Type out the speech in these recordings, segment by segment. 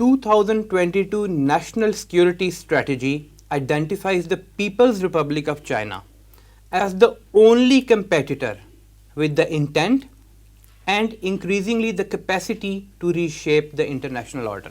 2022 National Security Strategy identifies the People's Republic of China as the only competitor with the intent and increasingly the capacity to reshape the international order.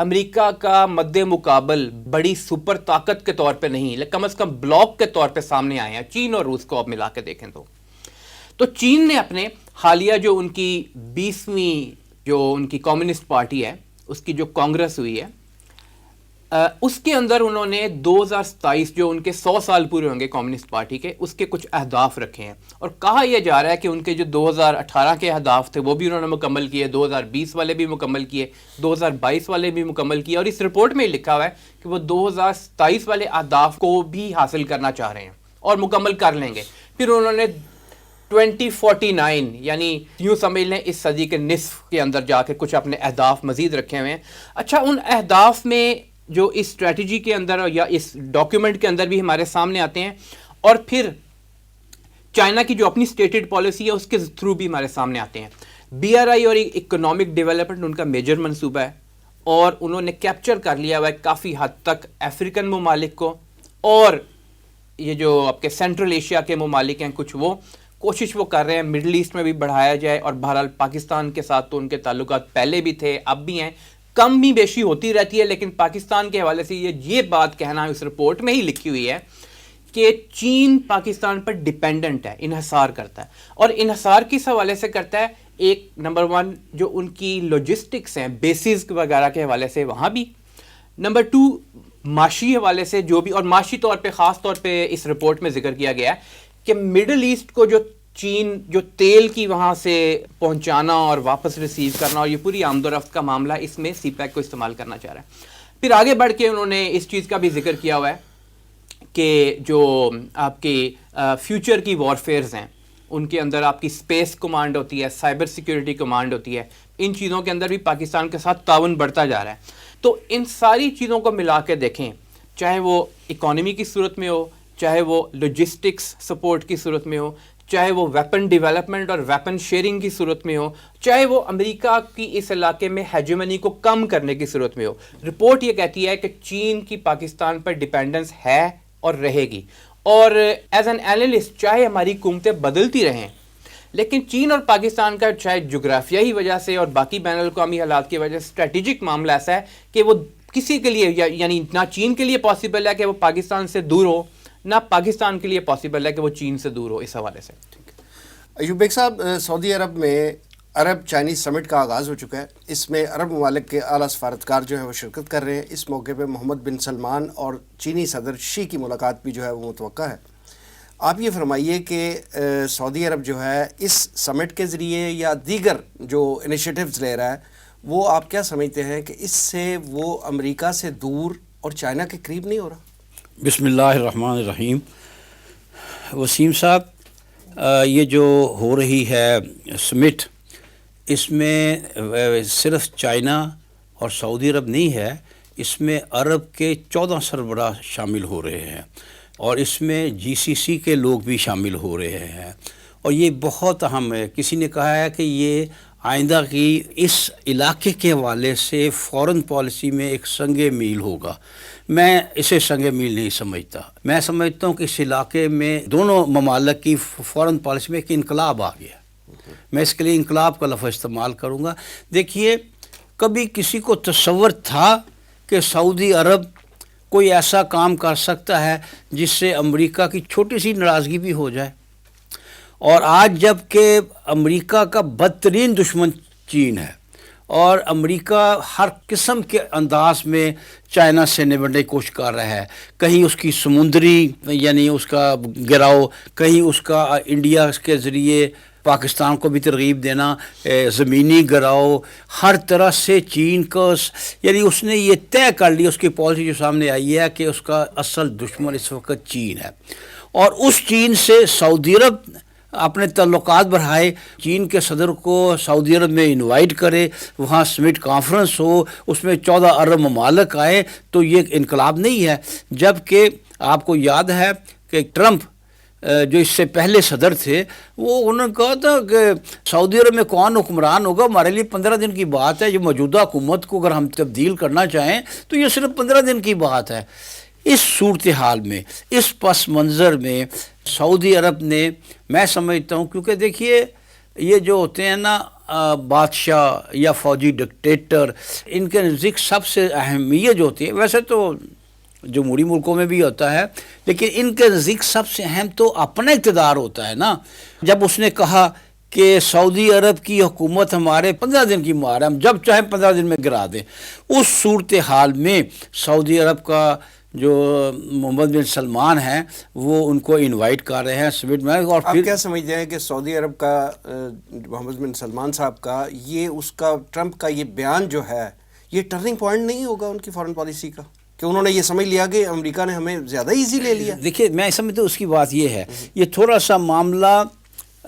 امریکہ کا مد مقابل بڑی super طاقت کے طور پہ نہیں لیکن کم از کم بلاک کے طور پہ سامنے آئے ہیں. چین اور روس کو آپ ملا کے دیکھیں تو چین نے اپنے حالیہ جو ان کی 20ویں جو ان کی کمیونسٹ پارٹی ہے اس کی جو کانگریس ہوئی ہے اس کے اندر انہوں نے 2027 جو ان کے 100 سال پورے ہوں گے کمیونسٹ پارٹی کے اس کے کچھ اہداف رکھے ہیں اور کہا یہ جا رہا ہے کہ ان کے جو 2018 کے اہداف تھے وہ بھی انہوں نے مکمل کیے, 2020 والے بھی مکمل کیے, 2022 والے بھی مکمل کیے اور اس رپورٹ میں لکھا ہوا ہے کہ وہ 2027 والے اہداف کو بھی حاصل کرنا چاہ رہے ہیں اور مکمل کر لیں گے. پھر انہوں نے 2049 یعنی یوں سمجھ لیں اس صدی کے نصف کے اندر جا کے کچھ اپنے اہداف مزید رکھے ہوئے ہیں. اچھا ان اہداف میں جو اس اسٹریٹجی کے اندر یا اس ڈاکیومنٹ کے اندر بھی ہمارے سامنے آتے ہیں اور پھر چائنا کی جو اپنی اسٹیٹڈ پالیسی ہے اس کے تھرو بھی ہمارے سامنے آتے ہیں. BRI اور اکنامک ڈیولپمنٹ ان کا میجر منصوبہ ہے اور انہوں نے کیپچر کر لیا ہوا ہے کافی حد تک افریقن ممالک کو اور یہ جو آپ کے سینٹرل ایشیا کے ممالک ہیں کچھ وہ کوشش وہ کر رہے ہیں مڈل ایسٹ میں بھی بڑھایا جائے اور بہرحال پاکستان کے ساتھ تو ان کے تعلقات پہلے بھی تھے اب بھی ہیں, کم بھی بیشی ہوتی رہتی ہے لیکن پاکستان کے حوالے سے یہ بات کہنا اس رپورٹ میں ہی لکھی ہوئی ہے کہ چین پاکستان پر ڈیپینڈنٹ ہے, انحصار کرتا ہے اور انحصار کس حوالے سے کرتا ہے. ایک نمبر 1 جو ان کی لاجسٹکس ہیں بیسز وغیرہ کے حوالے سے وہاں بھی, نمبر 2 معاشی حوالے سے جو بھی, اور معاشی طور پہ خاص طور پہ اس رپورٹ میں ذکر کیا گیا ہے کہ مڈل ایسٹ کو جو چین جو تیل کی وہاں سے پہنچانا اور واپس ریسیو کرنا اور یہ پوری آمد و رفت کا معاملہ اس میں سی پیک کو استعمال کرنا چاہ رہا ہے. پھر آگے بڑھ کے انہوں نے اس چیز کا بھی ذکر کیا ہوا ہے کہ جو آپ کی فیوچر کی وارفیئرز ہیں ان کے اندر آپ کی اسپیس کمانڈ ہوتی ہے, سائبر سیکیورٹی کمانڈ ہوتی ہے, ان چیزوں کے اندر بھی پاکستان کے ساتھ تعاون بڑھتا جا رہا ہے. تو ان ساری چیزوں کو ملا کے دیکھیں چاہے وہ اکانومی کی صورت میں ہو, چاہے وہ لاجسٹکس سپورٹ کی صورت میں ہو, چاہے وہ ویپن ڈیولپمنٹ اور ویپن شیئرنگ کی صورت میں ہو, چاہے وہ امریکہ کی اس علاقے میں ہیجمنی کو کم کرنے کی صورت میں ہو, رپورٹ یہ کہتی ہے کہ چین کی پاکستان پر ڈیپینڈنس ہے اور رہے گی. اور ایز این اینالسٹ چاہے ہماری حکومتیں بدلتی رہیں لیکن چین اور پاکستان کا چاہے جغرافیائی وجہ سے اور باقی بین الاقوامی حالات کی وجہ سے اسٹریٹجک معاملہ ایسا ہے کہ وہ کسی کے لیے یعنی نہ چین کے لیے پاسبل ہے کہ وہ پاکستان سے دور ہو, نہ پاکستان کے لیے پاسبل ہے کہ وہ چین سے دور ہو. اس حوالے سے ایوب بیگ صاحب, سعودی عرب میں عرب چائنیز سمٹ کا آغاز ہو چکا ہے. اس میں عرب ممالک کے اعلیٰ سفارتکار جو ہیں وہ شرکت کر رہے ہیں. اس موقع پہ محمد بن سلمان اور چینی صدر شی کی ملاقات بھی جو ہے وہ متوقع ہے. آپ یہ فرمائیے کہ سعودی عرب جو ہے اس سمٹ کے ذریعے یا دیگر جو انیشیٹیوز لے رہا ہے وہ آپ کیا سمجھتے ہیں کہ اس سے وہ امریکہ سے دور اور چائنا کے قریب نہیں ہو رہا؟ بسم اللہ الرحمن الرحیم. وسیم صاحب, یہ جو ہو رہی ہے سمٹ, اس میں صرف چائنا اور سعودی عرب نہیں ہے, اس میں عرب کے 14 سربراہ شامل ہو رہے ہیں اور اس میں GCC کے لوگ بھی شامل ہو رہے ہیں اور یہ بہت اہم ہے. کسی نے کہا ہے کہ یہ آئندہ کی اس علاقے کے حوالے سے فورن پالیسی میں ایک سنگ میل ہوگا. میں اسے سنگ میل نہیں سمجھتا. میں سمجھتا ہوں کہ اس علاقے میں دونوں ممالک کی فورن پالیسی میں ایک انقلاب آ گیا. میں اس کے لیے انقلاب کا لفظ استعمال کروں گا. دیکھیے, کبھی کسی کو تصور تھا کہ سعودی عرب کوئی ایسا کام کر سکتا ہے جس سے امریکہ کی چھوٹی سی ناراضگی بھی ہو جائے؟ اور آج جب کہ امریکہ کا بدترین دشمن چین ہے اور امریکہ ہر قسم کے انداز میں چائنا سے نمٹنے کی کوشش کر رہا ہے, کہیں اس کی سمندری یعنی اس کا گراؤ, کہیں اس کا انڈیا کے ذریعے پاکستان کو بھی ترغیب دینا, زمینی گراؤ, ہر طرح سے چین کو یعنی اس نے یہ طے کر لی, اس کی پالیسی جو سامنے آئی ہے کہ اس کا اصل دشمن اس وقت چین ہے. اور اس چین سے سعودی عرب اپنے تعلقات بڑھائے, چین کے صدر کو سعودی عرب میں انوائٹ کرے, وہاں سمٹ کانفرنس ہو, اس میں 14 عرب ممالک آئے, تو یہ انقلاب نہیں ہے. جبکہ آپ کو یاد ہے کہ ٹرمپ جو اس سے پہلے صدر تھے, وہ انہوں نے کہا تھا کہ سعودی عرب میں کون حکمران ہوگا, ہمارے لیے 15 دن کی بات ہے. جو موجودہ حکومت کو اگر ہم تبدیل کرنا چاہیں تو یہ صرف 15 دن کی بات ہے. اس صورتحال میں, اس پس منظر میں سعودی عرب نے, میں سمجھتا ہوں, کیونکہ دیکھیے یہ جو ہوتے ہیں نا بادشاہ یا فوجی ڈکٹیٹر، ان کے نزدیک سب سے اہمیت جو ہوتی ہے، ویسے تو جمہوری ملکوں میں بھی ہوتا ہے، لیکن ان کے نزدیک سب سے اہم تو اپنا اقتدار ہوتا ہے نا. جب اس نے کہا کہ سعودی عرب کی حکومت ہمارے 15 دن کی مہار ہے، ہم جب چاہیں 15 دن میں گرا دیں، اس صورتحال میں سعودی عرب کا جو محمد بن سلمان ہیں وہ ان کو انوائٹ کر رہے ہیں سمٹ میں. اور آپ پھر کیا سمجھتے ہیں کہ سعودی عرب کا محمد بن سلمان صاحب کا یہ اس کا ٹرمپ کا یہ بیان جو ہے یہ ٹرننگ پوائنٹ نہیں ہوگا ان کی فارن پالیسی کا، کہ انہوں نے یہ سمجھ لیا کہ امریکہ نے ہمیں زیادہ ایزی لے لیا؟ دیکھیے میں سمجھتا ہوں اس کی بات یہ ہے، یہ تھوڑا سا معاملہ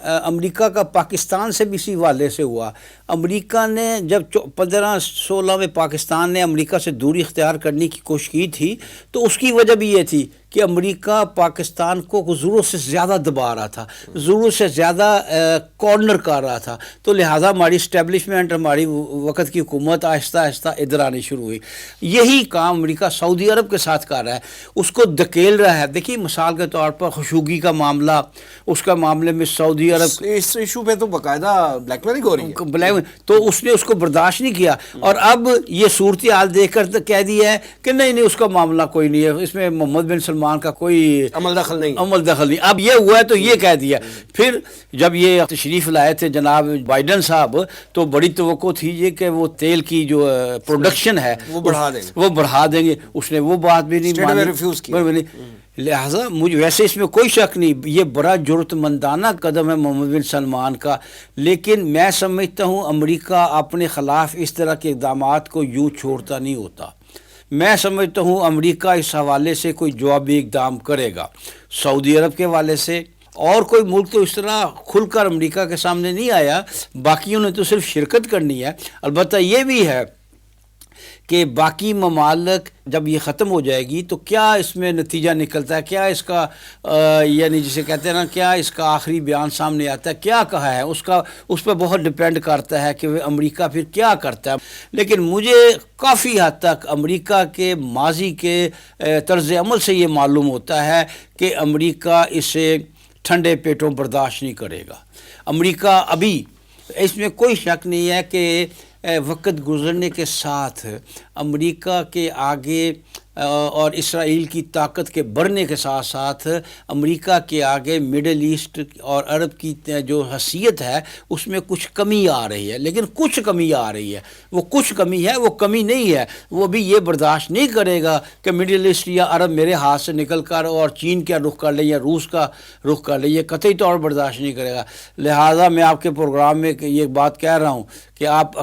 امریکہ کا پاکستان سے بھی اسی حوالے سے ہوا. امریکہ نے جب 15-16 میں پاکستان نے امریکہ سے دوری اختیار کرنے کی کوشش کی تھی تو اس کی وجہ بھی یہ تھی کہ امریکہ پاکستان کو ضرورت سے زیادہ دبا رہا تھا، ضرورت سے زیادہ کارنر کر رہا تھا، تو لہٰذا ہماری اسٹیبلشمنٹ، ہماری وقت کی حکومت آہستہ آہستہ ادھر آنی شروع ہوئی. یہی کام امریکہ سعودی عرب کے ساتھ کر رہا ہے، اس کو دھکیل رہا ہے. دیکھیے مثال کے طور پر خشوگی کا معاملہ، اس کا معاملے میں سعودی عرب اس ایشو پہ تو باقاعدہ بلیک میلنگ ہو رہی ہے، تو اس نے اس کو برداشت نہیں کیا، اور اب یہ صورتحال دیکھ کر کہہ دیا ہے کہ نہیں اس کا معاملہ کوئی نہیں ہے، اس میں محمد بن سلمان کا کوئی عمل دخل نہیں. اب یہ ہوا ہے تو یہ کہہ دیا. پھر جب یہ تشریف لائے تھے جناب بائیڈن صاحب تو بڑی توقع تھی یہ کہ وہ تیل کی جو پروڈکشن ہے وہ بڑھا دیں گے. اس نے وہ بات بھی نہیں مانی، ریفیوز کیا. لہٰذا مجھے ویسے اس میں کوئی شک نہیں، یہ بڑا جرأت مندانہ قدم ہے محمد بن سلمان کا، لیکن میں سمجھتا ہوں امریکہ اپنے خلاف اس طرح کے اقدامات کو یوں چھوڑتا نہیں ہوتا. میں سمجھتا ہوں امریکہ اس حوالے سے کوئی جوابی اقدام کرے گا. سعودی عرب کے حوالے سے اور کوئی ملک تو اس طرح کھل کر امریکہ کے سامنے نہیں آیا، باقیوں نے تو صرف شرکت کرنی ہے. البتہ یہ بھی ہے کہ باقی ممالک جب یہ ختم ہو جائے گی تو کیا اس میں نتیجہ نکلتا ہے، کیا اس کا یعنی جسے کہتے ہیں نا، کیا اس کا آخری بیان سامنے آتا ہے، کیا کہا ہے، اس پہ بہت ڈپینڈ کرتا ہے کہ امریکہ پھر کیا کرتا ہے. لیکن مجھے کافی حد تک امریکہ کے ماضی کے طرز عمل سے یہ معلوم ہوتا ہے کہ امریکہ اسے ٹھنڈے پیٹوں برداشت نہیں کرے گا. امریکہ ابھی اس میں کوئی شک نہیں ہے کہ وقت گزرنے کے ساتھ امریکہ کے آگے اور اسرائیل کی طاقت کے بڑھنے کے ساتھ ساتھ امریکہ کے آگے مڈل ایسٹ اور عرب کی جو حیثیت ہے اس میں کچھ کمی آ رہی ہے. لیکن کچھ کمی آ رہی ہے، وہ کچھ کمی ہے، وہ کمی نہیں ہے. وہ بھی یہ برداشت نہیں کرے گا کہ مڈل ایسٹ یا عرب میرے ہاتھ سے نکل کر اور چین کا رخ کر لے یا روس کا رخ کر لے، یہ قطعی طور برداشت نہیں کرے گا. لہٰذا میں آپ کے پروگرام میں یہ بات کہہ رہا ہوں کہ آپ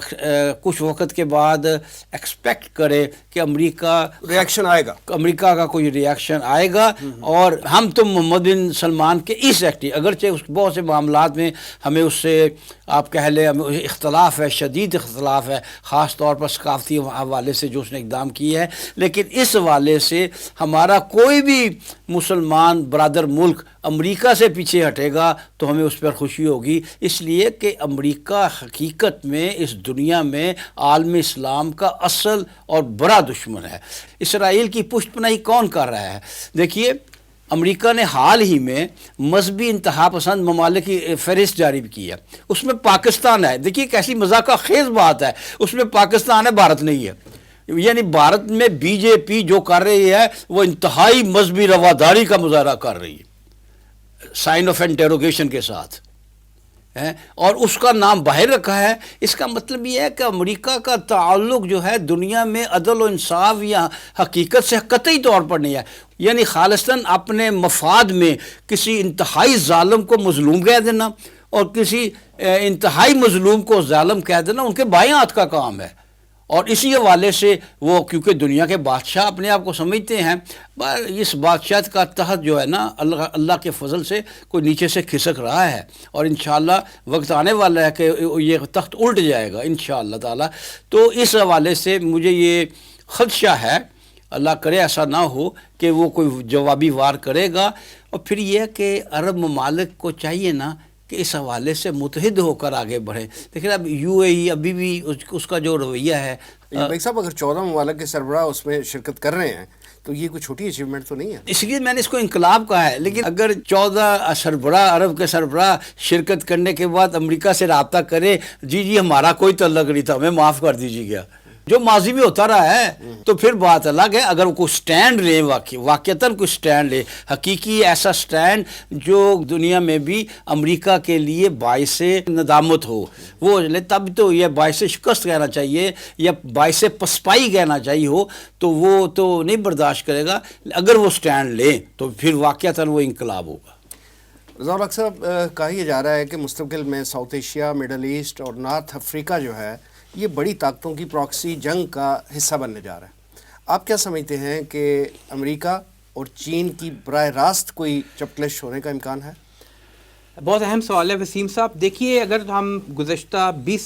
کچھ وقت کے بعد ایکسپیکٹ کریں کہ ریاکشن آئے گا، امریکہ کا کوئی ریاکشن آئے گا. اور ہم تو محمد بن سلمان کے اس اگرچہ اس بہت سے معاملات میں ہمیں اس سے آپ کہہ لیں اختلاف ہے، شدید اختلاف ہے، خاص طور پر ثقافتی حوالے سے جو اس نے اقدام کیے ہے، لیکن اس حوالے سے ہمارا کوئی بھی مسلمان برادر ملک امریکہ سے پیچھے ہٹے گا تو ہمیں اس پر خوشی ہوگی، اس لیے کہ امریکہ حقیقت میں اس دنیا میں عالم اسلام کا اصل اور بڑا دشمن ہے. اسرائیل کی پشت پناہی کون کر رہا ہے؟ دیکھیے امریکہ نے حال ہی میں مذہبی انتہا پسند ممالک کی فہرست جاری کی ہے، اس میں پاکستان ہے. دیکھیے کیسی مذاق خیز بات ہے، اس میں پاکستان ہے، بھارت نہیں ہے. یعنی بھارت میں بی جے پی جو کر رہی ہے وہ انتہائی مذہبی رواداری کا مظاہرہ کر رہی ہے، سائن آف انٹروگیشن کے ساتھ، اور اس کا نام باہر رکھا ہے. اس کا مطلب یہ ہے کہ امریکہ کا تعلق جو ہے دنیا میں عدل و انصاف یا حقیقت سے قطعی طور پر نہیں ہے. یعنی خالصتاً اپنے مفاد میں کسی انتہائی ظالم کو مظلوم کہہ دینا اور کسی انتہائی مظلوم کو ظالم کہہ دینا ان کے بائیں ہاتھ کا کام ہے. اور اسی حوالے سے وہ کیونکہ دنیا کے بادشاہ اپنے آپ کو سمجھتے ہیں، اس بادشاہت کا تحت جو ہے نا اللہ کے فضل سے کوئی نیچے سے کھسک رہا ہے، اور انشاءاللہ وقت آنے والا ہے کہ یہ تخت الٹ جائے گا انشاءاللہ تعالی. تو اس حوالے سے مجھے یہ خدشہ ہے، اللہ کرے ایسا نہ ہو کہ وہ کوئی جوابی وار کرے گا. اور پھر یہ کہ عرب ممالک کو چاہیے نا کہ اس حوالے سے متحد ہو کر آگے بڑھیں. لیکن اب یو اے ای ابھی بھی اس کا جو رویہ ہے، بھائی صاحب اگر 14 ممالک کے سربراہ اس میں شرکت کر رہے ہیں تو یہ کوئی چھوٹی اچیومنٹ تو نہیں ہے. اس لیے میں نے اس کو انقلاب کہا ہے. لیکن اگر 14 سربراہ عرب کے سربراہ شرکت کرنے کے بعد امریکہ سے رابطہ کرے جی ہمارا کوئی تعلق نہیں تھا, ہمیں معاف کر دیجیے گا, جو ماضی میں ہوتا رہا ہے, تو پھر بات الگ ہے. اگر وہ کوئی سٹینڈ لے, واقعتاً کوئی سٹینڈ لے, حقیقی ایسا سٹینڈ جو دنیا میں بھی امریکہ کے لیے باعث ندامت ہو, وہ لے, تب تو یہ باعث شکست کہنا چاہیے یا باعث پسپائی کہنا چاہیے ہو, تو وہ تو نہیں برداشت کرے گا. اگر وہ سٹینڈ لے تو پھر واقعتاً وہ انقلاب ہوگا. رضا الحق صاحب, کہا یہ جا رہا ہے کہ مستقبل میں ساؤتھ ایشیا, مڈل ایسٹ اور نارتھ افریقہ جو ہے یہ بڑی طاقتوں کی پراکسی جنگ کا حصہ بننے جا رہا ہے. آپ کیا سمجھتے ہیں کہ امریکہ اور چین کی براہ راست کوئی چپکلش ہونے کا امکان ہے؟ بہت اہم سوال ہے وسیم صاحب. دیکھیے, اگر ہم گزشتہ 20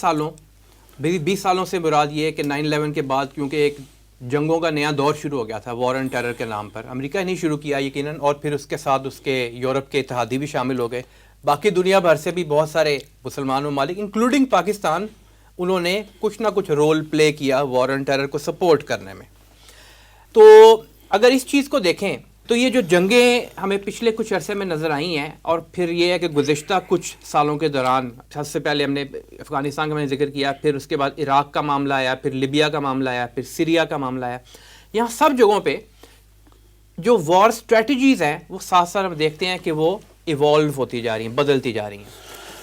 سالوں سے مراد یہ ہے کہ 9/11 کے بعد, کیونکہ ایک جنگوں کا نیا دور شروع ہو گیا تھا وار اینڈ ٹیرر کے نام پر, امریکہ نے شروع کیا یقیناً, اور پھر اس کے ساتھ اس کے یورپ کے اتحادی بھی شامل ہو گئے, باقی دنیا بھر سے بھی بہت سارے مسلمان ممالک انکلوڈنگ پاکستان, انہوں نے کچھ نہ کچھ رول پلے کیا وار اینڈ ٹیرر کو سپورٹ کرنے میں. تو اگر اس چیز کو دیکھیں تو یہ جو جنگیں ہمیں پچھلے کچھ عرصے میں نظر آئی ہیں, اور پھر یہ ہے کہ گزشتہ کچھ سالوں کے دوران, سب سے پہلے ہم نے افغانستان کا میں نے ذکر کیا, پھر اس کے بعد عراق کا معاملہ آیا, پھر لیبیا کا معاملہ آیا, پھر سیریا کا معاملہ آیا. یہاں سب جگہوں پہ جو وار اسٹریٹجیز ہیں وہ ساتھ ساتھ ہم دیکھتے ہیں کہ وہ ایوالو ہوتی جا رہی ہیں, بدلتی جا رہی ہیں.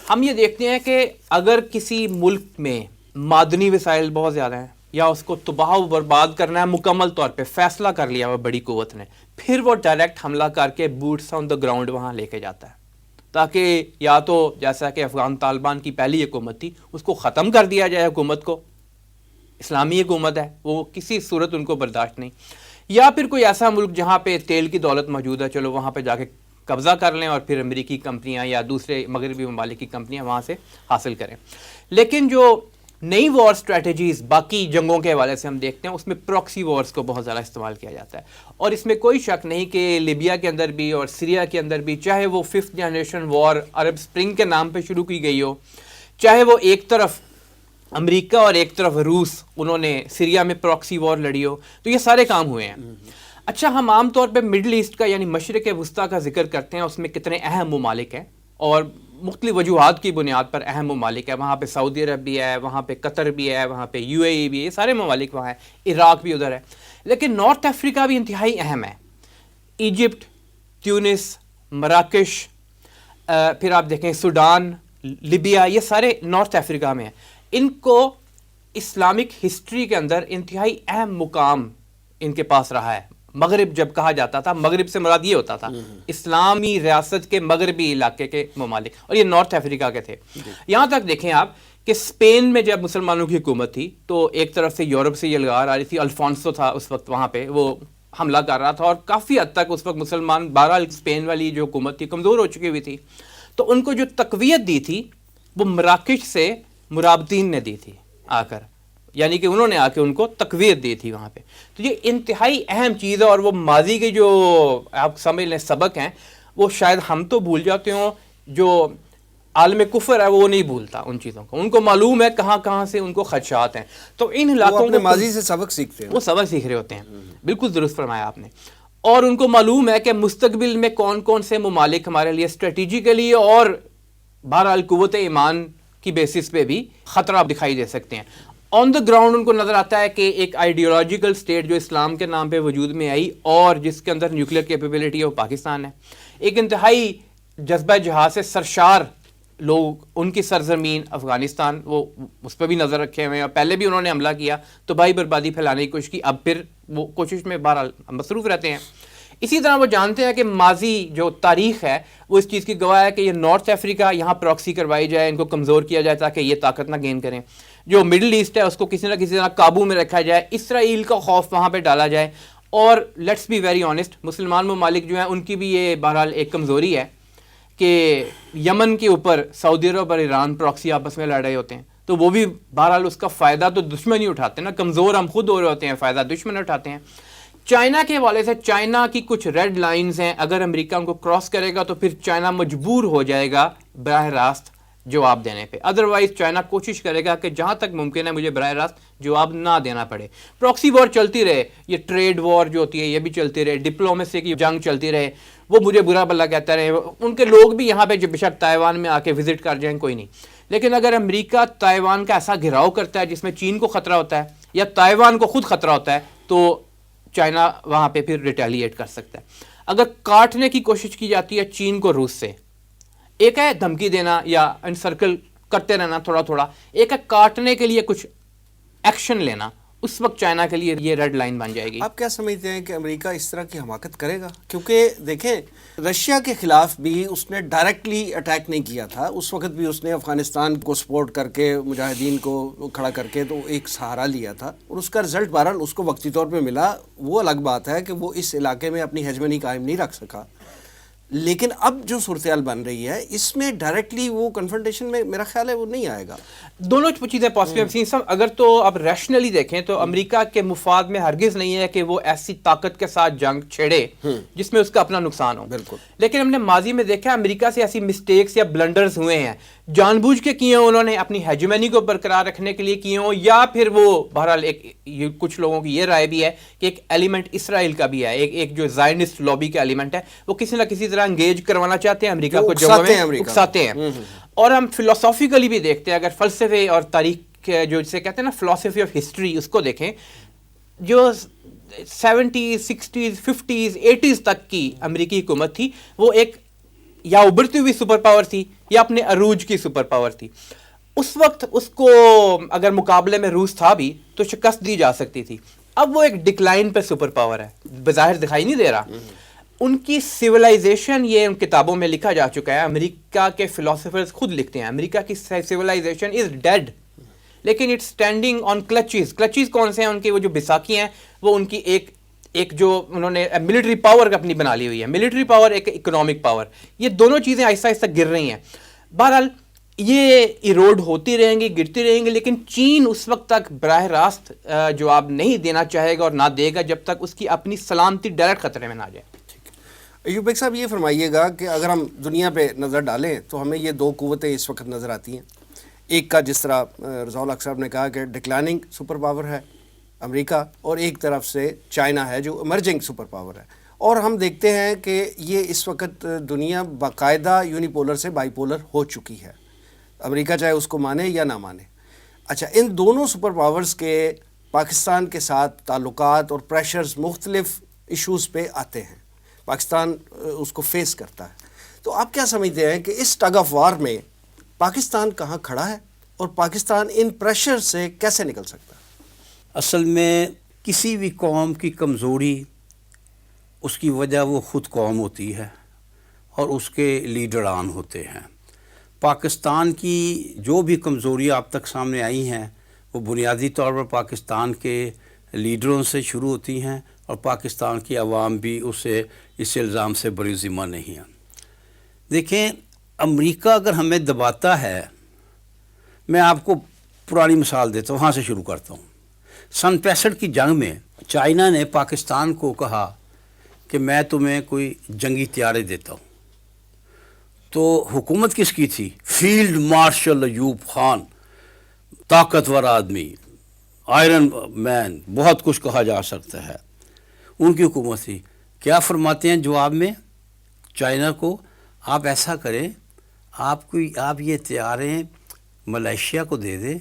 ہم یہ دیکھتے ہیں کہ اگر کسی ملک میں معدنی وسائل بہت زیادہ ہیں یا اس کو تباہ و برباد کرنا ہے مکمل طور پہ, فیصلہ کر لیا وہ بڑی قوت نے, پھر وہ ڈائریکٹ حملہ کر کے بوٹس آن دا گراؤنڈ وہاں لے کے جاتا ہے, تاکہ یا تو جیسا کہ افغان طالبان کی پہلی حکومت تھی اس کو ختم کر دیا جائے, حکومت کو, اسلامی حکومت ہے وہ کسی صورت ان کو برداشت نہیں, یا پھر کوئی ایسا ملک جہاں پہ تیل کی دولت موجود ہے, چلو وہاں پہ جا کے قبضہ کر لیں اور پھر امریکی کمپنیاں یا دوسرے مغربی ممالک کی کمپنیاں وہاں سے حاصل کریں. لیکن جو نئی وار اسٹریٹجیز باقی جنگوں کے حوالے سے ہم دیکھتے ہیں, اس میں پراکسی وارز کو بہت زیادہ استعمال کیا جاتا ہے, اور اس میں کوئی شک نہیں کہ لیبیا کے اندر بھی اور سیریا کے اندر بھی, چاہے وہ 5th جنریشن وار عرب اسپرنگ کے نام پہ شروع کی گئی ہو, چاہے وہ ایک طرف امریکہ اور ایک طرف روس انہوں نے سیریا میں پراکسی وار لڑی ہو, تو یہ سارے کام ہوئے ہیں. اچھا, ہم عام طور پہ مڈل ایسٹ کا یعنی مشرق وسطیٰ کا ذکر کرتے ہیں, اس میں کتنے اہم ممالک ہیں اور مختلف وجوہات کی بنیاد پر اہم ممالک ہے. وہاں پہ سعودی عرب بھی ہے, وہاں پہ قطر بھی ہے, وہاں پہ UAE بھی ہے, یہ سارے ممالک وہاں ہیں, عراق بھی ادھر ہے. لیکن نارتھ افریقہ بھی انتہائی اہم ہے, ایجپٹ, تیونس, مراکش, پھر آپ دیکھیں سوڈان, لیبیا, یہ سارے نارتھ افریقہ میں ہیں. ان کو اسلامک ہسٹری کے اندر انتہائی اہم مقام ان کے پاس رہا ہے. مغرب جب کہا جاتا تھا, مغرب سے مراد یہ ہوتا تھا اسلامی ریاست کے مغربی علاقے کے ممالک, اور یہ نارتھ افریقہ کے تھے. یہاں تک دیکھیں آپ کہ اسپین میں جب مسلمانوں کی حکومت تھی تو ایک طرف سے یورپ سے یہ لگار آ رہی تھی, الفانسو تھا اس وقت وہاں پہ, وہ حملہ کر رہا تھا, اور کافی حد تک اس وقت مسلمان, بہرحال اسپین والی جو حکومت تھی کمزور ہو چکی ہوئی تھی, تو ان کو جو تقویت دی تھی وہ مراکش سے مرابطین نے دی تھی آ کر, یعنی کہ انہوں نے آ کے ان کو تقویت دی تھی وہاں پہ. تو یہ انتہائی اہم چیز ہے, اور وہ ماضی کے جو آپ سمجھ لیں سبق ہیں وہ شاید ہم تو بھول جاتے ہوں, جو عالم کفر ہے وہ نہیں بھولتا ان چیزوں کو, ان کو معلوم ہے کہاں کہاں سے ان کو خدشات ہیں. تو ان علاقوں کو ماضی سے سبق سیکھتے ہیں, وہ سبق سیکھ رہے ہوتے ہیں. بالکل درست فرمایا آپ نے. اور ان کو معلوم ہے کہ مستقبل میں کون کون سے ممالک ہمارے لیے اسٹریٹجیکلی اور بہرحال قوت ایمان کی بیسس پہ بھی خطرہ دکھائی دے سکتے ہیں. آن دا گراؤنڈ ان کو نظر آتا ہے کہ ایک آئیڈیولوجیکل اسٹیٹ جو اسلام کے نام پہ وجود میں آئی اور جس کے اندر نیوکلیر کیپیبلٹی ہے وہ پاکستان ہے. ایک انتہائی جذبہ جہاد سے سرشار لوگ, ان کی سرزمین افغانستان, وہ اس پہ بھی نظر رکھے ہوئے ہیں, اور پہلے بھی انہوں نے حملہ کیا تو بھائی بربادی پھیلانے کی کوشش کی, اب پھر وہ کوشش میں بہرحال مصروف رہتے ہیں. اسی طرح وہ جانتے ہیں کہ ماضی جو تاریخ ہے وہ اس چیز کی گواہ ہے کہ یہ نارتھ افریقہ یہاں پراکسی کروائی جائے, ان کو کمزور کیا جائے تاکہ یہ طاقت نہ گین کریں. جو مڈل ایسٹ ہے اس کو کسی نہ کسی طرح قابو میں رکھا جائے, اسرائیل کا خوف وہاں پہ ڈالا جائے. اور لیٹس بی ویری آنیسٹ, مسلمان ممالک جو ہیں ان کی بھی یہ بہرحال ایک کمزوری ہے کہ یمن کے اوپر سعودی عرب اور ایران پراکسی آپس میں لڑ رہے ہوتے ہیں, تو وہ بھی بہرحال اس کا فائدہ تو دشمن ہی اٹھاتے ہیں نا, کمزور ہم خود ہو رہے ہوتے ہیں, فائدہ دشمن اٹھاتے ہیں. چائنا کے حوالے سے چائنا کی کچھ ریڈ لائنز ہیں, اگر امریکہ ان کو کراس کرے گا تو پھر چائنا مجبور ہو جائے گا براہ راست جواب دینے پہ. ادروائز چائنا کوشش کرے گا کہ جہاں تک ممکن ہے مجھے براہ راست جواب نہ دینا پڑے. پراکسی وار چلتی رہے, یہ ٹریڈ وار جو ہوتی ہے یہ بھی چلتی رہے, ڈپلومیسی کی جنگ چلتی رہے, وہ مجھے برا بھلا کہتا رہے, ان کے لوگ بھی یہاں پہ بے شک تائیوان میں آ کے وزٹ کر جائیں, کوئی نہیں. لیکن اگر امریکہ تائیوان کا ایسا گھراؤ کرتا ہے جس میں چین کو خطرہ ہوتا ہے یا تائیوان کو خود خطرہ ہوتا ہے, تو چائنا وہاں پہ پھر ریٹیلیٹ کر سکتا ہے. اگر کاٹنے کی کوشش کی جاتی ہے چین کو روس سے, ایک ہے دھمکی دینا یا انسرکل کرتے رہنا تھوڑا تھوڑا, ایک ہے کاٹنے کے لیے کچھ ایکشن لینا, اس وقت چائنا کے لیے یہ ریڈ لائن بن جائے گی. آپ کیا سمجھتے ہیں کہ امریکہ اس طرح کی حماقت کرے گا؟ کیونکہ دیکھیں رشیا کے خلاف بھی اس نے ڈائریکٹلی اٹیک نہیں کیا تھا, اس وقت بھی اس نے افغانستان کو سپورٹ کر کے مجاہدین کو کھڑا کر کے تو ایک سہارا لیا تھا, اور اس کا رزلٹ بہرحال اس کو وقتی طور پہ ملا. وہ الگ بات ہے کہ وہ اس علاقے میں اپنی ہیجمنی قائم نہیں رکھ سکا. لیکن اب جو صورتحال بن رہی ہے اس میں ڈائریکٹلی وہ کنفرنٹیشن میں میرا خیال ہے وہ نہیں آئے گا. دونوں چیزیں پاسبل ہیں صاحب. اگر تو آپ ریشنلی دیکھیں تو امریکہ کے مفاد میں ہرگز نہیں ہے کہ وہ ایسی طاقت کے ساتھ جنگ چھیڑے جس میں اس کا اپنا نقصان ہو. بالکل. لیکن ہم نے ماضی میں دیکھا امریکہ سے ایسی مسٹیکس یا بلنڈرز ہوئے ہیں, جان بوجھ کے کیے ہوں, انہوں نے اپنی ہیجمنی کو برقرار رکھنے کے لیے کیے ہوں, یا پھر وہ بہرحال کچھ لوگوں کی یہ رائے بھی ہے کہ ایک ایلیمنٹ اسرائیل کا بھی ہے, ایک جو زائنسٹ لابی کا ایلیمنٹ ہے, وہ کسی نہ کسی طرح انگیج کروانا چاہتے ہیں امریکہ کو, جنگوں میں اکساتے ہیں. اور ہم فلسافیکلی بھی دیکھتے ہیں, اگر فلسفے اور تاریخ جو جسے کہتے ہیں نا فلسفی آف ہسٹری, اس کو دیکھیں, جو 70s 60s 50s 80s تک کی امریکی حکومت تھی وہ ایک یا ابھرتی ہوئی سپر پاور تھی یا اپنے عروج کی سپر پاور تھی. اس وقت اس کو اگر مقابلے میں روس تھا بھی تو شکست دی جا سکتی تھی. اب وہ ایک ڈکلائن پہ سپر پاور ہے, بظاہر دکھائی نہیں دے رہا. ان کی سویلائزیشن, یہ ان کتابوں میں لکھا جا چکا ہے, امریکہ کے فلاسفرز خود لکھتے ہیں, امریکہ کی سویلائزیشن از ڈیڈ, لیکن اٹس اسٹینڈنگ آن کلچیز. کلچیز کون سے ہیں ان کی؟ وہ جو بیساکھی ہیں, وہ ان کی ایک جو انہوں نے ملٹری پاور اپنی بنا لی ہوئی ہے, ملٹری پاور, ایک اکنامک پاور. یہ دونوں چیزیں آہستہ آہستہ گر رہی ہیں. بہرحال یہ ایروڈ ہوتی رہیں گی, گرتی رہیں گی, لیکن چین اس وقت تک براہ راست جواب نہیں دینا چاہے گا اور نہ دے گا جب تک اس کی اپنی سلامتی ڈائریکٹ خطرے میں نہ آ جائے. ایوب بیگ صاحب یہ فرمائیے گا کہ اگر ہم دنیا پہ نظر ڈالیں تو ہمیں یہ دو قوتیں اس وقت نظر آتی ہیں. ایک کا جس طرح رضا الحق صاحب نے کہا کہ ڈکلائننگ سپر پاور ہے امریکہ, اور ایک طرف سے چائنا ہے جو ایمرجنگ سپر پاور ہے. اور ہم دیکھتے ہیں کہ یہ اس وقت دنیا باقاعدہ یونیپولر سے بائی پولر ہو چکی ہے, امریکہ چاہے اس کو مانے یا نہ مانے. اچھا, ان دونوں سپر پاورز کے پاکستان کے ساتھ تعلقات اور پریشرز مختلف ایشوز پہ آتے ہیں, پاکستان اس کو فیس کرتا ہے. تو آپ کیا سمجھتے ہیں کہ اس ٹگ آف وار میں پاکستان کہاں کھڑا ہے اور پاکستان ان پریشر سے کیسے نکل سکتا ہے؟ اصل میں کسی بھی قوم کی کمزوری اس کی وجہ وہ خود قوم ہوتی ہے اور اس کے لیڈران ہوتے ہیں. پاکستان کی جو بھی کمزوریاں اب تک سامنے آئی ہیں وہ بنیادی طور پر پاکستان کے لیڈروں سے شروع ہوتی ہیں, اور پاکستان کی عوام بھی اس الزام سے بری ذمہ نہیں ہے. دیکھیں, امریکہ اگر ہمیں دباتا ہے, میں آپ کو پرانی مثال دیتا ہوں, وہاں سے شروع کرتا ہوں. سن 65 کی جنگ میں چائنا نے پاکستان کو کہا کہ میں تمہیں کوئی جنگی طیارے دیتا ہوں. تو حکومت کس کی تھی؟ فیلڈ مارشل ایوب خان, طاقتور آدمی, آئرن مین, بہت کچھ کہا جا سکتا ہے, ان کی حکومت تھی. کیا فرماتے ہیں جواب میں چائنا کو؟ آپ ایسا کریں, آپ یہ طیارے ملیشیا کو دے دیں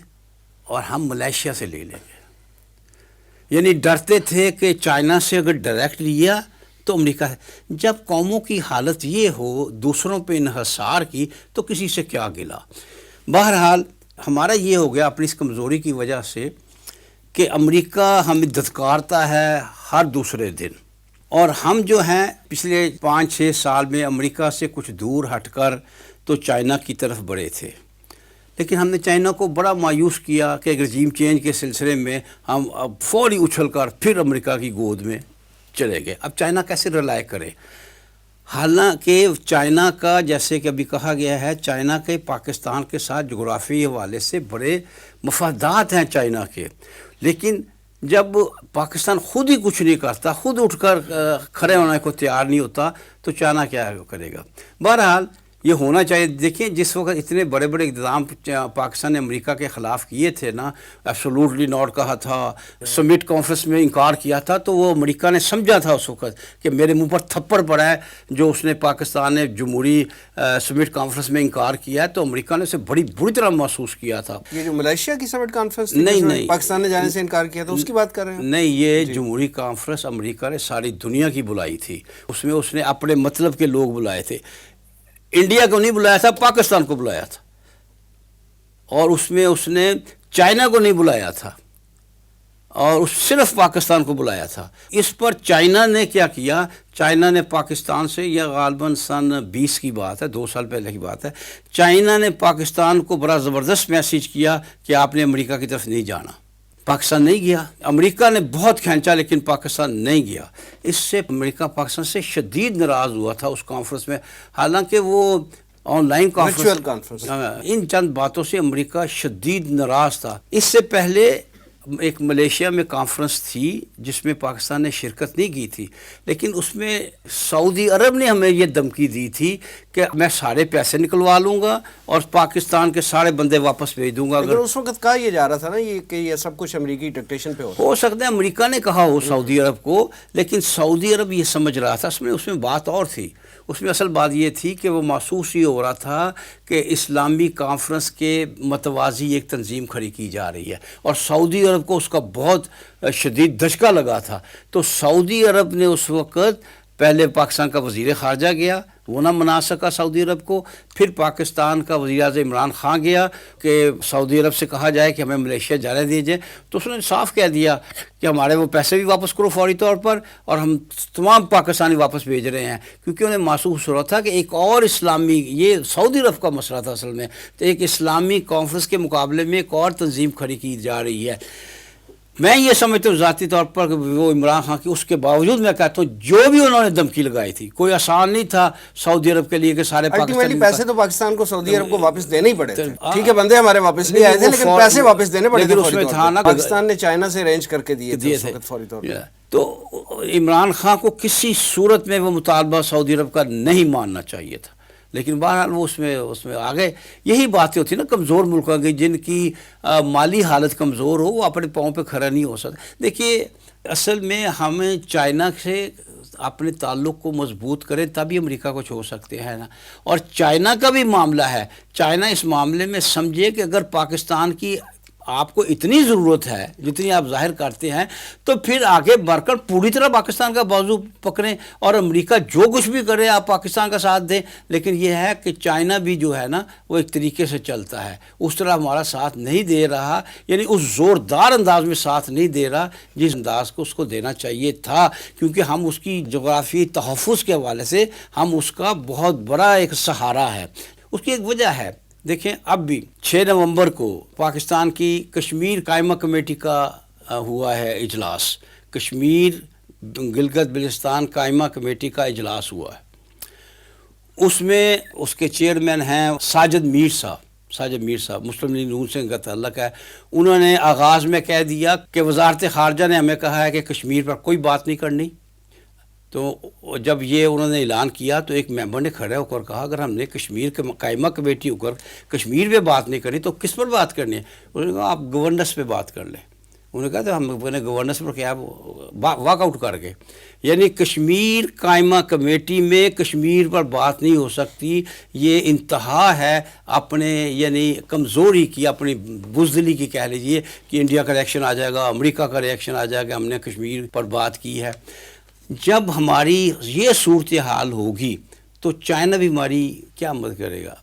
اور ہم ملیشیا سے لے لیں گے. یعنی ڈرتے تھے کہ چائنا سے اگر ڈائریکٹ لیا تو امریکہ ہے. جب قوموں کی حالت یہ ہو دوسروں پہ انحصار کی تو کسی سے کیا گلا. بہرحال ہمارا یہ ہو گیا اپنی اس کمزوری کی وجہ سے کہ امریکہ ہمیں دھتکارتا ہے ہر دوسرے دن, اور ہم جو ہیں پچھلے 5-6 سال میں امریکہ سے کچھ دور ہٹ کر تو چائنا کی طرف بڑھے تھے. لیکن ہم نے چائنا کو بڑا مایوس کیا کہ رجیم چینج کے سلسلے میں ہم اب فوری اچھل کر پھر امریکہ کی گود میں چلے گئے. اب چائنا کیسے رلائے کرے؟ حالانکہ چائنا کا, جیسے کہ ابھی کہا گیا ہے, چائنا کے پاکستان کے ساتھ جغرافی حوالے سے بڑے مفادات ہیں چائنا کے. لیکن جب پاکستان خود ہی کچھ نہیں کرتا, خود اٹھ کر کھڑے ہونے کو تیار نہیں ہوتا, تو چائنا کیا کرے گا؟ بہرحال یہ ہونا چاہیے. دیکھیں جس وقت اتنے بڑے بڑے اقدام پاکستان نے امریکہ کے خلاف کیے تھے نا, ایبسولوٹلی ناٹ کہا تھا, سمٹ کانفرنس میں انکار کیا تھا, تو وہ امریکہ نے سمجھا تھا اس وقت کہ میرے منہ پر تھپڑ پڑا ہے جو اس نے پاکستان نے جمہوری سمٹ کانفرنس میں انکار کیا ہے, تو امریکہ نے اسے بڑی بری طرح محسوس کیا تھا. یہ جو ملیشیا کی سمٹ کانفرنس نہیں پاکستان نے جانے سے انکار کیا تھا اس کی بات کر رہے ہیں؟ نہیں, یہ جمہوری کانفرنس امریکہ نے ساری دنیا کی بلائی تھی. اس میں اس نے اپنے مطلب کے لوگ بلائے تھے. انڈیا کو نہیں بلایا تھا, پاکستان کو بلایا تھا. اور اس میں اس نے چائنا کو نہیں بلایا تھا, اور صرف پاکستان کو بلایا تھا. اس پر چائنا نے کیا کیا, چائنا نے پاکستان سے, یہ غالباً سن 20 کی بات ہے, 2 سال پہلے کی بات ہے, چائنا نے پاکستان کو بڑا زبردست میسیج کیا کہ آپ نے امریکہ کی طرف نہیں جانا. پاکستان نہیں گیا. امریکہ نے بہت کھینچا لیکن پاکستان نہیں گیا. اس سے امریکہ پاکستان سے شدید ناراض ہوا تھا اس کانفرنس میں, حالانکہ وہ آن لائن کانفرنس. ان چند باتوں سے امریکہ شدید ناراض تھا. اس سے پہلے ایک ملیشیا میں کانفرنس تھی جس میں پاکستان نے شرکت نہیں کی تھی, لیکن اس میں سعودی عرب نے ہمیں یہ دھمکی دی تھی کہ میں سارے پیسے نکلوا لوں گا اور پاکستان کے سارے بندے واپس بھیج دوں گا. لیکن اس وقت کہا یہ جا رہا تھا نا یہ کہ یہ سب کچھ امریکی ڈکٹیشن پہ ہو سکتا ہے امریکہ نے کہا ہو سعودی عرب کو, لیکن سعودی عرب یہ سمجھ رہا تھا, اس میں بات اور تھی. اس میں اصل بات یہ تھی کہ وہ محسوس ہی ہو رہا تھا کہ اسلامی کانفرنس کے متوازی ایک تنظیم کھڑی کی جا رہی ہے, اور سعودی عرب کو اس کا بہت شدید دھچکا لگا تھا. تو سعودی عرب نے اس وقت پہلے پاکستان کا وزیر خارجہ گیا, وہ نہ منا سکا سعودی عرب کو. پھر پاکستان کا وزیر اعظم عمران خان گیا کہ سعودی عرب سے کہا جائے کہ ہمیں ملیشیا جانے دیجیے. تو اس نے صاف کہہ دیا کہ ہمارے وہ پیسے بھی واپس کرو فوری طور پر, اور ہم تمام پاکستانی واپس بھیج رہے ہیں. کیونکہ انہیں محسوس ہو رہا تھا کہ ایک اور اسلامی, یہ سعودی عرب کا مسئلہ تھا اصل میں, تو ایک اسلامی کانفرنس کے مقابلے میں ایک اور تنظیم کھڑی کی جا رہی ہے. میں یہ سمجھتا ہوں ذاتی طور پر کہ وہ عمران خان کی, اس کے باوجود میں کہتا ہوں جو بھی انہوں نے دھمکی لگائی تھی, کوئی آسان نہیں تھا سعودی عرب کے لیے کہ سارے پاکستانی پیسے تو پاکستان کو سعودی عرب کو واپس دینے ہی پڑے تھے. ٹھیک ہے بندے ہمارے واپس نہیں آئے تھے لیکن پیسے واپس دینے پڑے تھے. اس میں تھا نا پاکستان نے چائنا سے ارینج کر کے دیے تھے فوری طور پر. تو عمران خان کو کسی صورت میں وہ مطالبہ سعودی عرب کا نہیں ماننا چاہیے تھا, لیکن بہرحال وہ اس میں آگے. یہی باتیں ہوتی نا کمزور ملکوں کی, جن کی مالی حالت کمزور ہو وہ اپنے پاؤں پہ کھڑا نہیں ہو سکتا. دیکھیے اصل میں ہمیں چائنا سے اپنے تعلق کو مضبوط کریں تبھی امریکہ کو چھوڑ سکتے ہیں نا. اور چائنا کا بھی معاملہ ہے, چائنا اس معاملے میں سمجھے کہ اگر پاکستان کی آپ کو اتنی ضرورت ہے جتنی آپ ظاہر کرتے ہیں, تو پھر آگے بڑھ کر پوری طرح پاکستان کا بازو پکڑیں, اور امریکہ جو کچھ بھی کرے آپ پاکستان کا ساتھ دیں. لیکن یہ ہے کہ چائنا بھی جو ہے نا وہ ایک طریقے سے چلتا ہے, اس طرح ہمارا ساتھ نہیں دے رہا, یعنی اس زوردار انداز میں ساتھ نہیں دے رہا جس انداز کو اس کو دینا چاہیے تھا, کیونکہ ہم اس کی جغرافی تحفظ کے حوالے سے ہم اس کا بہت بڑا ایک سہارا ہے. اس کی ایک وجہ ہے, دیکھیں اب بھی 6 نومبر کو پاکستان کی کشمیر قائمہ کمیٹی کا ہوا ہے اجلاس, کشمیر گلگت بلتستان قائمہ کمیٹی کا اجلاس ہوا ہے. اس میں اس کے چیئرمین ہیں ساجد میر صاحب, مسلم لیگ نون سے ان کا تعلق ہے. انہوں نے آغاز میں کہہ دیا کہ وزارت خارجہ نے ہمیں کہا ہے کہ کشمیر پر کوئی بات نہیں کرنی. تو جب یہ انہوں نے اعلان کیا تو ایک ممبر نے کھڑے ہو کر کہا اگر ہم نے کشمیر کے قائمہ کمیٹی ہو کر کشمیر پہ بات نہیں کرنی تو کس پر بات کرنی ہے؟ انہوں نے کہا آپ گورننس پہ بات کر لیں. انہوں نے کہا تو ہم نے گورننس پر کیا واک آؤٹ کر گئے. یعنی کشمیر قائمہ کمیٹی میں کشمیر پر بات نہیں ہو سکتی. یہ انتہا ہے اپنے یعنی کمزوری کی, اپنی بزدلی کی کہہ لیجیے کہ انڈیا کا ریئیکشن آ جائے گا, امریکہ کا ریئیکشن آ جائے گا, ہم نے کشمیر پر بات کی ہے. جب ہماری یہ صورتحال ہوگی تو چائنا بھی ہماری کیا مدد کرے گا؟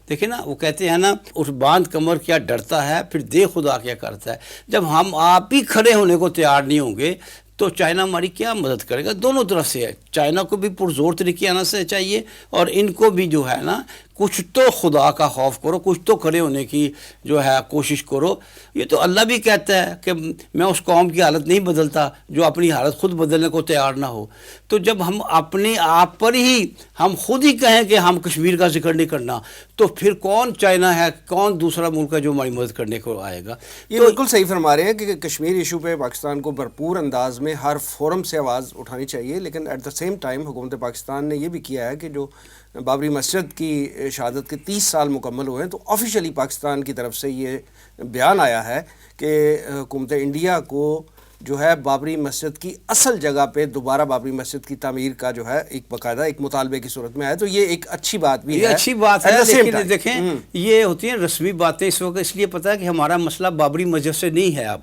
دیکھیں نا وہ کہتے ہیں نا اس باندھ کمر کیا ڈرتا ہے پھر دے خدا کیا کرتا ہے. جب ہم آپ ہی کھڑے ہونے کو تیار نہیں ہوں گے تو چائنا ہماری کیا مدد کرے گا؟ دونوں طرف سے ہے. چائنا کو بھی پرزور طریقے آنا سے چاہیے اور ان کو بھی جو ہے نا کچھ تو خدا کا خوف کرو, کچھ تو کھڑے ہونے کی جو ہے کوشش کرو. یہ تو اللہ بھی کہتا ہے کہ میں اس قوم کی حالت نہیں بدلتا جو اپنی حالت خود بدلنے کو تیار نہ ہو. تو جب ہم اپنے آپ پر ہی ہم خود ہی کہیں کہ ہم کشمیر کا ذکر نہیں کرنا تو پھر کون چائنا ہے, کون دوسرا ملک ہے جو ہماری مدد کرنے کو آئے گا؟ یہ بالکل صحیح فرما رہے ہیں کہ کشمیر ایشو پہ پاکستان کو بھرپور انداز میں ہر فورم سے آواز اٹھانی چاہیے، لیکن ایٹ دا سیم ٹائم حکومت پاکستان نے یہ بھی کیا ہے کہ جو بابری مسجد کی شہادت کے 30 سال مکمل ہوئے ہیں تو آفیشیلی پاکستان کی طرف سے یہ بیان آیا ہے کہ حکومت انڈیا کو جو ہے بابری مسجد کی اصل جگہ پہ دوبارہ بابری مسجد کی تعمیر کا جو ہے ایک باقاعدہ ایک مطالبے کی صورت میں ہے، تو یہ ایک اچھی بات بھی ہے. یہ اچھی بات ہے، لیکن دیکھیں یہ ہوتی ہیں رسمی باتیں اس وقت، اس لیے پتہ ہے کہ ہمارا مسئلہ بابری مسجد سے نہیں ہے، اب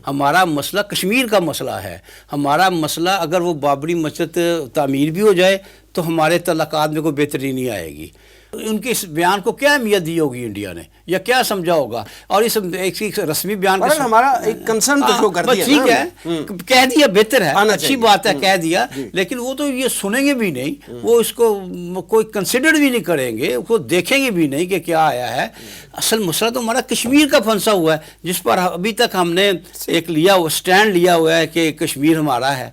ہمارا مسئلہ کشمیر کا مسئلہ ہے. ہمارا مسئلہ اگر وہ بابری مسجد تعمیر بھی ہو جائے تو ہمارے تعلقات میں کوئی بہتری نہیں آئے گی. ان کے اس بیان کو کیا اہمیت دی ہوگی انڈیا نے، یا کیا سمجھا ہوگا؟ اور اس ایک رسمی بیان کا ہمارا ایک کنسرن تو شو کر دیا، ٹھیک ہے کہہ دیا، بہتر ہے، اچھی بات ہے کہہ دیا، لیکن وہ تو یہ سنیں گے بھی نہیں، وہ اس کو کوئی کنسیڈر بھی نہیں کریں گے، وہ دیکھیں گے بھی نہیں کہ کیا آیا ہے. اصل مسئلہ تو ہمارا کشمیر کا پھنسا ہوا ہے، جس پر ابھی تک ہم نے ایک سٹینڈ لیا ہوا ہے کہ کشمیر ہمارا ہے.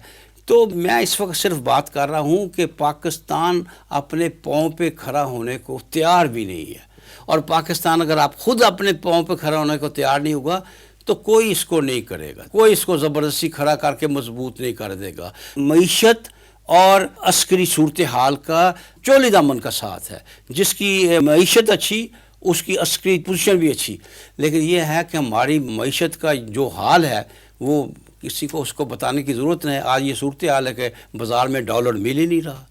تو میں اس وقت صرف بات کر رہا ہوں کہ پاکستان اپنے پاؤں پہ کھڑا ہونے کو تیار بھی نہیں ہے، اور پاکستان اگر آپ خود اپنے پاؤں پہ کھڑا ہونے کو تیار نہیں ہوگا تو کوئی اس کو نہیں کرے گا، کوئی اس کو زبردستی کھڑا کر کے مضبوط نہیں کر دے گا. معیشت اور عسکری صورتحال کا چولی دامن کا ساتھ ہے، جس کی معیشت اچھی اس کی عسکری پوزیشن بھی اچھی، لیکن یہ ہے کہ ہماری معیشت کا جو حال ہے وہ کسی کو اس کو بتانے کی ضرورت نہیں. آج یہ صورتحال ہے کہ بازار میں ڈالر مل ہی نہیں رہا،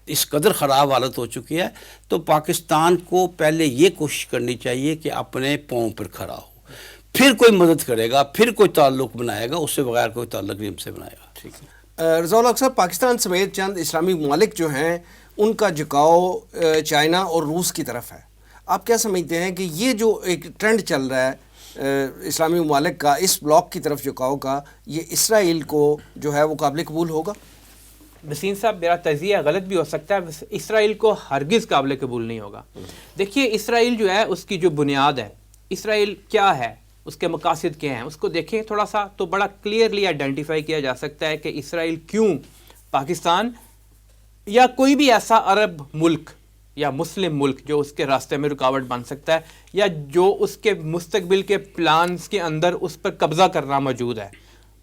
اس قدر خراب حالت ہو چکی ہے. تو پاکستان کو پہلے یہ کوشش کرنی چاہیے کہ اپنے پاؤں پر کھڑا ہو، پھر کوئی مدد کرے گا، پھر کوئی تعلق بنائے گا، اس سے بغیر کوئی تعلق نہیں ہم سے بنائے گا. ٹھیک ہے رضا الحق صاحب، پاکستان سمیت چند اسلامی ممالک جو ہیں ان کا جھکاؤ چائنا اور روس کی طرف ہے. آپ کیا سمجھتے ہیں کہ یہ جو ایک ٹرینڈ چل رہا ہے اسلامی ممالک کا اس بلاک کی طرف جھکاؤ کا، یہ اسرائیل کو جو ہے وہ قابل قبول ہوگا؟ وسیم صاحب، میرا تجزیہ غلط بھی ہو سکتا ہے، اسرائیل کو ہرگز قابل قبول نہیں ہوگا. دیکھیے اسرائیل جو ہے اس کی جو بنیاد ہے، اسرائیل کیا ہے، اس کے مقاصد کیا ہیں، اس کو دیکھیں تھوڑا سا تو بڑا کلیئرلی آئیڈینٹیفائی کیا جا سکتا ہے کہ اسرائیل کیوں پاکستان یا کوئی بھی ایسا عرب ملک یا مسلم ملک جو اس کے راستے میں رکاوٹ بن سکتا ہے، یا جو اس کے مستقبل کے پلانز کے اندر اس پر قبضہ کرنا موجود ہے،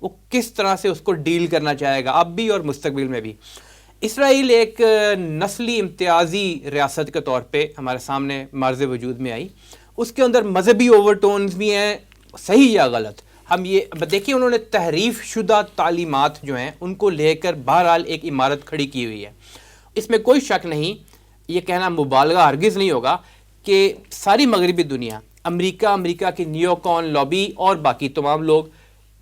وہ کس طرح سے اس کو ڈیل کرنا چاہے گا اب بھی اور مستقبل میں بھی. اسرائیل ایک نسلی امتیازی ریاست کے طور پہ ہمارے سامنے معرض وجود میں آئی. اس کے اندر مذہبی اوور ٹونز بھی ہیں، صحیح یا غلط. ہم یہ دیکھیں انہوں نے تحریف شدہ تعلیمات جو ہیں ان کو لے کر بہرحال ایک عمارت کھڑی کی ہوئی ہے. اس میں کوئی شک نہیں، یہ کہنا مبالغہ ہرگز نہیں ہوگا کہ ساری مغربی دنیا، امریکہ کی نیو کون لابی اور باقی تمام لوگ،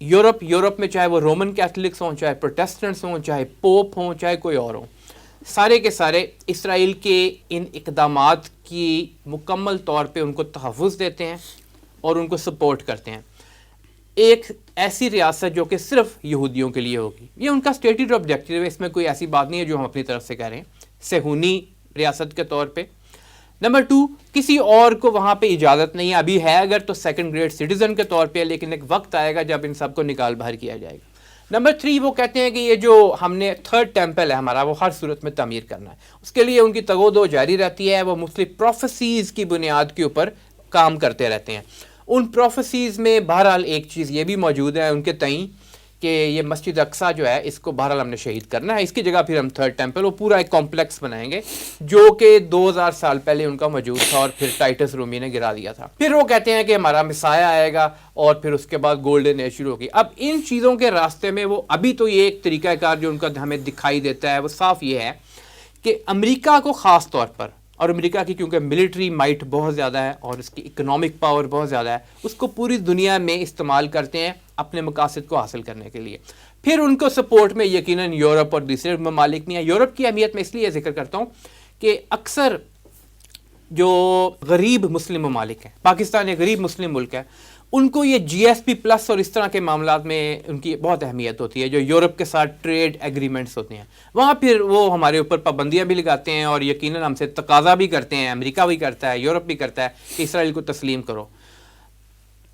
یورپ میں چاہے وہ رومن کیتھولکس ہوں، چاہے پروٹیسٹنٹس ہوں، چاہے پوپ ہوں، چاہے کوئی اور ہوں، سارے کے سارے اسرائیل کے ان اقدامات کی مکمل طور پہ ان کو تحفظ دیتے ہیں اور ان کو سپورٹ کرتے ہیں. ایک ایسی ریاست جو کہ صرف یہودیوں کے لیے ہوگی، یہ ان کا اسٹیٹڈ آبجیکٹیو ہے، اس میں کوئی ایسی بات نہیں ہے جو ہم اپنی طرف سے کہہ رہے ہیں، صہیونی ریاست کے طور پہ. نمبر 2، کسی اور کو وہاں پہ اجازت نہیں ہے، ابھی ہے اگر تو سیکنڈ گریڈ سٹیزن کے طور پہ، لیکن ایک وقت آئے گا جب ان سب کو نکال باہر کیا جائے گا. نمبر 3، وہ کہتے ہیں کہ یہ جو ہم نے تھرڈ ٹیمپل ہے ہمارا، وہ ہر صورت میں تعمیر کرنا ہے. اس کے لیے ان کی تگ و دو جاری رہتی ہے، وہ مختلف پروفیسیز کی بنیاد کے اوپر کام کرتے رہتے ہیں. ان پروفیسیز میں بہرحال ایک چیز یہ بھی موجود ہے ان کے تئیں کہ یہ مسجد اقصیٰ جو ہے اس کو بہرحال ہم نے شہید کرنا ہے، اس کی جگہ پھر ہم تھرڈ ٹیمپل، وہ پورا ایک کمپلیکس بنائیں گے جو کہ 2000 سال پہلے ان کا موجود تھا اور پھر ٹائٹس رومی نے گرا دیا تھا. پھر وہ کہتے ہیں کہ ہمارا مسیح آئے گا اور پھر اس کے بعد گولڈن ایج شروع ہوگی. اب ان چیزوں کے راستے میں وہ ابھی تو یہ ایک طریقہ کار جو ان کا ہمیں دکھائی دیتا ہے وہ صاف یہ ہے کہ امریکہ کو خاص طور پر، اور امریکہ کی کیونکہ ملٹری مائٹ بہت زیادہ ہے اور اس کی اکنامک پاور بہت زیادہ ہے، اس کو پوری دنیا میں استعمال کرتے ہیں اپنے مقاصد کو حاصل کرنے کے لیے. پھر ان کو سپورٹ میں یقیناً یورپ اور دوسرے ممالک نہیں ہے. یورپ کی اہمیت میں اس لیے ذکر کرتا ہوں کہ اکثر جو غریب مسلم ممالک ہیں، پاکستان ایک غریب مسلم ملک ہے، ان کو یہ جی ایس پی پلس اور اس طرح کے معاملات میں ان کی بہت اہمیت ہوتی ہے. جو یورپ کے ساتھ ٹریڈ ایگریمنٹس ہوتے ہیں وہاں پھر وہ ہمارے اوپر پابندیاں بھی لگاتے ہیں اور یقیناً ہم سے تقاضا بھی کرتے ہیں، امریکہ بھی کرتا ہے، یورپ بھی کرتا ہے کہ اسرائیل کو تسلیم کرو.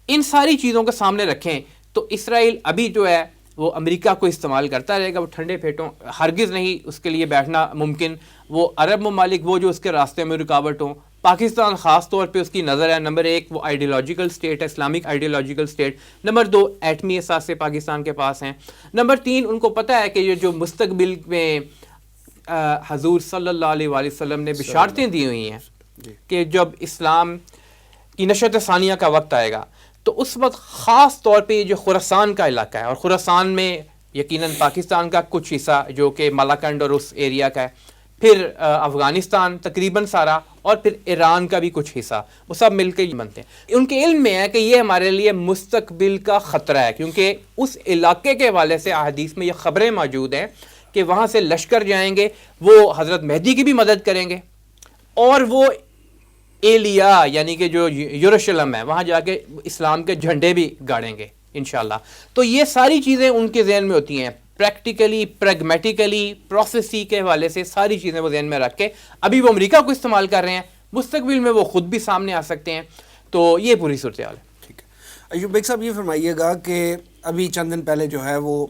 ان ساری چیزوں کو سامنے رکھیں تو اسرائیل ابھی جو ہے وہ امریکہ کو استعمال کرتا رہے گا، وہ ٹھنڈے پیٹوں ہرگز نہیں اس کے لیے بیٹھنا ممکن. وہ عرب ممالک وہ جو اس کے راستے میں رکاوٹ ہوں، پاکستان خاص طور پہ اس کی نظر ہے نمبر 1 وہ آئیڈیالوجیکل اسٹیٹ ہے، اسلامک آئیڈیالوجیکل اسٹیٹ، نمبر 2 ایٹمی اثاثے پاکستان کے پاس ہیں، نمبر 3 ان کو پتہ ہے کہ یہ جو مستقبل میں حضور صلی اللہ علیہ وآلہ وسلم نے بشارتیں دی ہوئی ہیں کہ جب اسلام کی نشأت ثانیہ کا وقت آئے گا تو اس وقت خاص طور پہ یہ جو خراسان کا علاقہ ہے، اور خراسان میں یقیناً پاکستان کا کچھ حصہ جو کہ ملاکنڈ اور اس ایریا کا ہے، پھر افغانستان تقریباً سارا، اور پھر ایران کا بھی کچھ حصہ، وہ سب مل کے بنتے ہیں۔ ان کے علم میں ہے کہ یہ ہمارے لیے مستقبل کا خطرہ ہے، کیونکہ اس علاقے کے حوالے سے احادیث میں یہ خبریں موجود ہیں کہ وہاں سے لشکر جائیں گے، وہ حضرت مہدی کی بھی مدد کریں گے، اور وہ ایلیا یعنی کہ جو یروشلم ہے وہاں جا کے اسلام کے جھنڈے بھی گاڑیں گے انشاءاللہ۔ تو یہ ساری چیزیں ان کے ذہن میں ہوتی ہیں، پریکٹیکلی، پریگمیٹیکلی، پروفیسی کے حوالے سے ساری چیزیں وہ ذہن میں رکھ کے ابھی وہ امریکہ کو استعمال کر رہے ہیں، مستقبل میں وہ خود بھی سامنے آ سکتے ہیں۔ تو یہ پوری صورتحال ہے۔ ٹھیک ہے ایوب بیگ صاحب، یہ فرمائیے گا کہ ابھی چند دن پہلے جو ہے وہ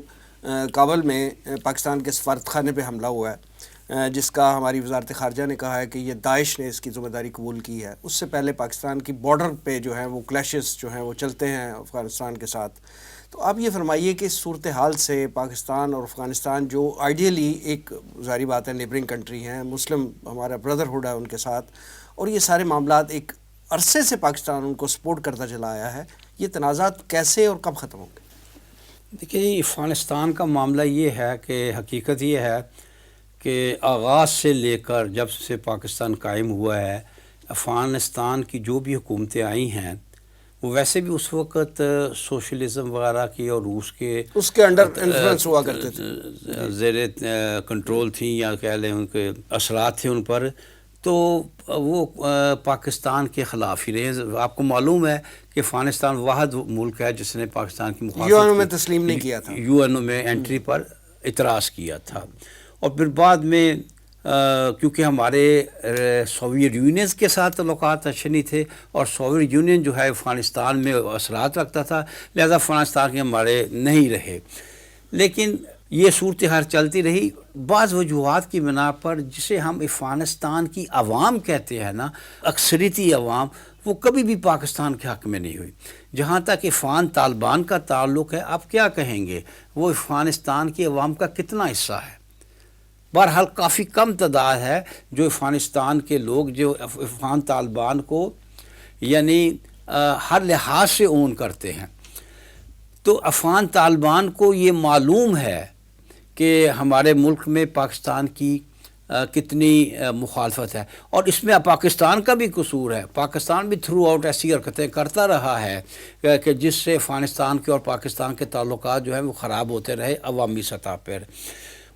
کابل میں پاکستان کے سفارت خانے پہ حملہ ہوا ہے، جس کا ہماری وزارت خارجہ نے کہا ہے کہ یہ داعش نے اس کی ذمہ داری قبول کی ہے۔ اس سے پہلے پاکستان کی بارڈر پہ جو ہیں وہ کلیشز جو ہیں وہ چلتے ہیں افغانستان کے ساتھ۔ تو آپ یہ فرمائیے کہ اس صورتحال سے پاکستان اور افغانستان جو آئیڈیلی ایک ظاہری بات ہے نیبرنگ کنٹری ہیں، مسلم ہمارا بردرہڈ ہے ان کے ساتھ، اور یہ سارے معاملات ایک عرصے سے پاکستان ان کو سپورٹ کرتا چلا آیا ہے، یہ تنازعات کیسے اور کب ختم ہوں گے؟ دیکھیے افغانستان کا معاملہ یہ ہے کہ حقیقت یہ ہے کہ آغاز سے لے کر جب سے پاکستان قائم ہوا ہے، افغانستان کی جو بھی حکومتیں آئی ہیں وہ ویسے بھی اس وقت سوشلزم وغیرہ کی اور روس کے اس کے انڈر انفلوئنس ہوا کرتے تھے، زیر کنٹرول تھیں، یا کہہ لیں ان کے اثرات تھے ان پر، تو وہ پاکستان کے خلاف ہی رہے۔ آپ کو معلوم ہے کہ افغانستان واحد ملک ہے جس نے پاکستان کی مخالفت یو این او میں تسلیم نہیں کیا تھا، یو این او میں انٹری پر اعتراض کیا تھا، اور پھر بعد میں کیونکہ ہمارے سوویت یونین کے ساتھ تعلقات اچھے نہیں تھے، اور سوویت یونین جو ہے افغانستان میں اثرات رکھتا تھا، لہذا افغانستان کے ہمارے نہیں رہے۔ لیکن یہ صورتحال چلتی رہی بعض وجوہات کی بنا پر، جسے ہم افغانستان کی عوام کہتے ہیں نا، اکثریتی عوام، وہ کبھی بھی پاکستان کے حق میں نہیں ہوئی۔ جہاں تک افغان طالبان کا تعلق ہے، آپ کیا کہیں گے، وہ افغانستان کی عوام کا کتنا حصہ ہے؟ بہرحال کافی کم تعداد ہے جو افغانستان کے لوگ جو افغان طالبان کو یعنی ہر لحاظ سے اون کرتے ہیں۔ تو افغان طالبان کو یہ معلوم ہے کہ ہمارے ملک میں پاکستان کی کتنی مخالفت ہے، اور اس میں پاکستان کا بھی قصور ہے۔ پاکستان بھی تھرو آؤٹ ایسی حرکتیں کرتا رہا ہے کہ جس سے افغانستان کے اور پاکستان کے تعلقات جو ہیں وہ خراب ہوتے رہے عوامی سطح پر۔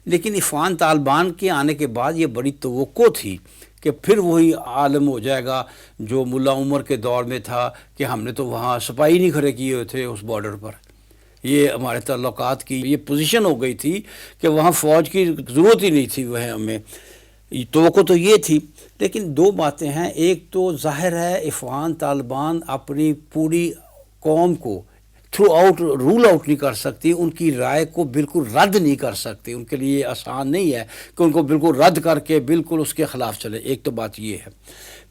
لیکن افغان طالبان کے آنے کے بعد یہ بڑی توقع تھی کہ پھر وہی عالم ہو جائے گا جو ملا عمر کے دور میں تھا کہ ہم نے تو وہاں سپاہی نہیں کھڑے کیے ہوئے تھے اس بارڈر پر، یہ ہمارے تعلقات کی یہ پوزیشن ہو گئی تھی کہ وہاں فوج کی ضرورت ہی نہیں تھی، وہ ہمیں توقع تو یہ تھی۔ لیکن دو باتیں ہیں، ایک تو ظاہر ہے افغان طالبان اپنی پوری قوم کو تھرو آؤٹ رول آؤٹ نہیں کر سکتی، ان کی رائے کو بالکل رد نہیں کر سکتی، ان کے لیے آسان نہیں ہے کہ ان کو بالکل رد کر کے بالکل اس کے خلاف چلے۔ ایک تو بات یہ ہے۔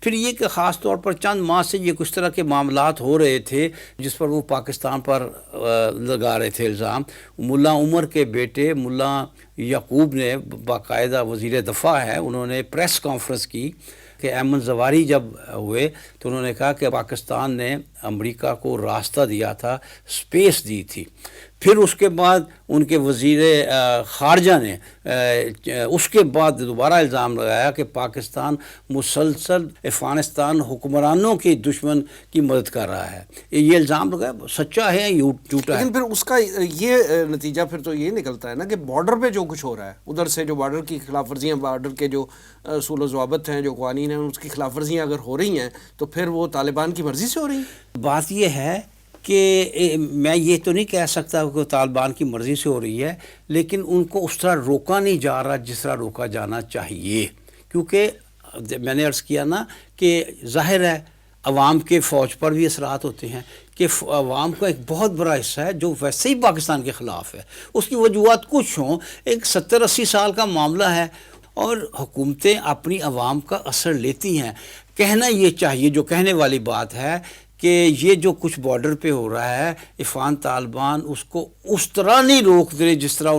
پھر یہ کہ خاص طور پر چند ماہ سے یہ کچھ طرح کے معاملات ہو رہے تھے جس پر وہ پاکستان پر لگا رہے تھے الزام۔ ملا عمر کے بیٹے ملا یعقوب نے، باقاعدہ وزیر دفاع ہے، انہوں نے پریس کانفرنس کی کہ ایمن زواری جب ہوئے تو انہوں نے کہا کہ پاکستان نے امریکہ کو راستہ دیا تھا، سپیس دی تھی۔ پھر اس کے بعد ان کے وزیر خارجہ نے اس کے بعد دوبارہ الزام لگایا کہ پاکستان مسلسل افغانستان حکمرانوں کے دشمن کی مدد کر رہا ہے۔ یہ الزام لگایا، سچا ہے یا جھوٹا ہے؟ لیکن پھر اس کا یہ نتیجہ پھر تو یہ نکلتا ہے نا کہ بارڈر پہ جو کچھ ہو رہا ہے، ادھر سے جو بارڈر کی خلاف ورزیاں، بارڈر کے جو اصول و ضوابط ہیں، جو قوانین ہیں، اس کی خلاف ورزیاں اگر ہو رہی ہیں تو پھر وہ طالبان کی مرضی سے ہو رہی ہیں۔ بات یہ ہے کہ میں یہ تو نہیں کہہ سکتا کہ طالبان کی مرضی سے ہو رہی ہے، لیکن ان کو اس طرح روکا نہیں جا رہا جس طرح روکا جانا چاہیے، کیونکہ میں نے عرض کیا نا کہ ظاہر ہے عوام کے فوج پر بھی اثرات ہوتے ہیں، کہ عوام کا ایک بہت بڑا حصہ ہے جو ویسے ہی پاکستان کے خلاف ہے۔ اس کی وجوہات کچھ ہوں، ایک 70-80 سال کا معاملہ ہے، اور حکومتیں اپنی عوام کا اثر لیتی ہیں۔ کہنا یہ چاہیے، جو کہنے والی بات ہے کہ یہ جو کچھ بارڈر پہ ہو رہا ہے، افغان طالبان اس کو اس طرح نہیں روک دے جس طرح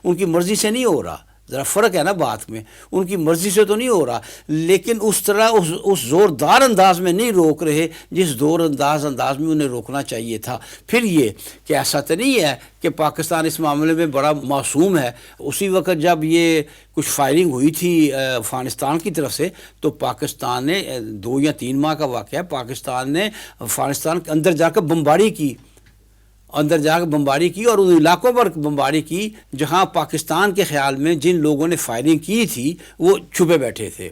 ان کی مرضی سے نہیں ہو رہا. ذرا فرق ہے نا بات میں، ان کی مرضی سے تو نہیں ہو رہا، لیکن اس طرح اس زوردار انداز میں نہیں روک رہے جس انداز میں انہیں روکنا چاہیے تھا. پھر یہ کہ ایسا تو نہیں ہے کہ پاکستان اس معاملے میں بڑا معصوم ہے. اسی وقت جب یہ کچھ فائرنگ ہوئی تھی افغانستان کی طرف سے تو پاکستان نے 2 یا 3 ماہ کا واقعہ ہے، پاکستان نے افغانستان کے اندر جا کر بمباری کی اور ان علاقوں پر بمباری کی جہاں پاکستان کے خیال میں جن لوگوں نے فائرنگ کی تھی وہ چھپے بیٹھے تھے.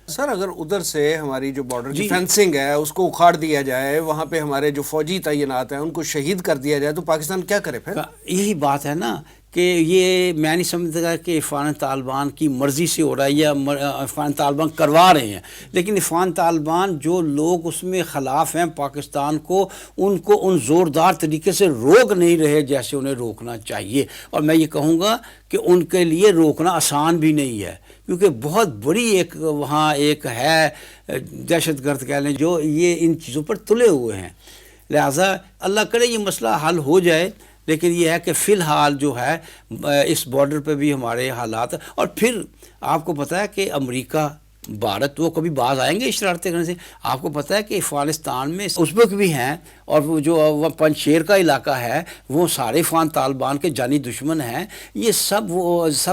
سر اگر ادھر سے ہماری جو بارڈر کی فینسنگ ہے اس کو اکھاڑ دیا جائے، وہاں پہ ہمارے جو فوجی تعینات ہیں ان کو شہید کر دیا جائے تو پاکستان کیا کرے پھر؟ یہی بات ہے نا کہ یہ میں نہیں سمجھتا کہ افغان طالبان کی مرضی سے ہو رہا ہے یا افغان طالبان کروا رہے ہیں، لیکن افغان طالبان جو لوگ اس میں خلاف ہیں پاکستان کو ان زوردار طریقے سے روک نہیں رہے جیسے انہیں روکنا چاہیے. اور میں یہ کہوں گا کہ ان کے لیے روکنا آسان بھی نہیں ہے، کیونکہ بہت بڑی وہاں ایک ہے دہشت گرد کہہ لیں جو یہ ان چیزوں پر تلے ہوئے ہیں. لہٰذا اللہ کرے یہ مسئلہ حل ہو جائے، لیکن یہ ہے کہ فی الحال جو ہے اس بارڈر پہ بھی ہمارے حالات. اور پھر آپ کو پتہ ہے کہ امریکہ بھارت وہ کبھی باز آئیں گے شرارتیں کرنے سے. آپ کو پتہ ہے کہ افغانستان میں ازبک بھی ہیں اور وہ جو پنجشیر کا علاقہ ہے وہ سارے افغان طالبان کے جانی دشمن ہیں. یہ سب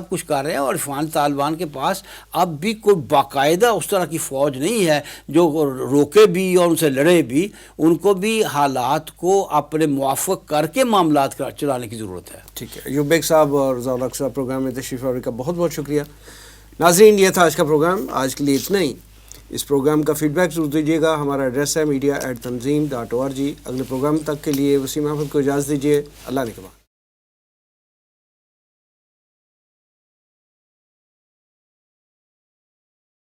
کچھ کر رہے ہیں اور افغان طالبان کے پاس اب بھی کوئی باقاعدہ اس طرح کی فوج نہیں ہے جو روکے بھی اور ان سے لڑے بھی. ان کو بھی حالات کو اپنے موافق کر کے معاملات چلانے کی ضرورت ہے. ٹھیک ہے، ایوب بیگ صاحب اور رضا الحق صاحب پروگرام میں تشریف آوری کا بہت بہت شکریہ. ناظرین یہ تھا آج کا پروگرام، آج کے لیے اتنا ہی. اس پروگرام کا فیڈ بیک ضرور دیجیے گا. ہمارا ایڈریس ہے media@tanzeem.org. اگلے پروگرام تک کے لیے وسیم احمد کو اجازت دیجیے. اللہ نگہبان.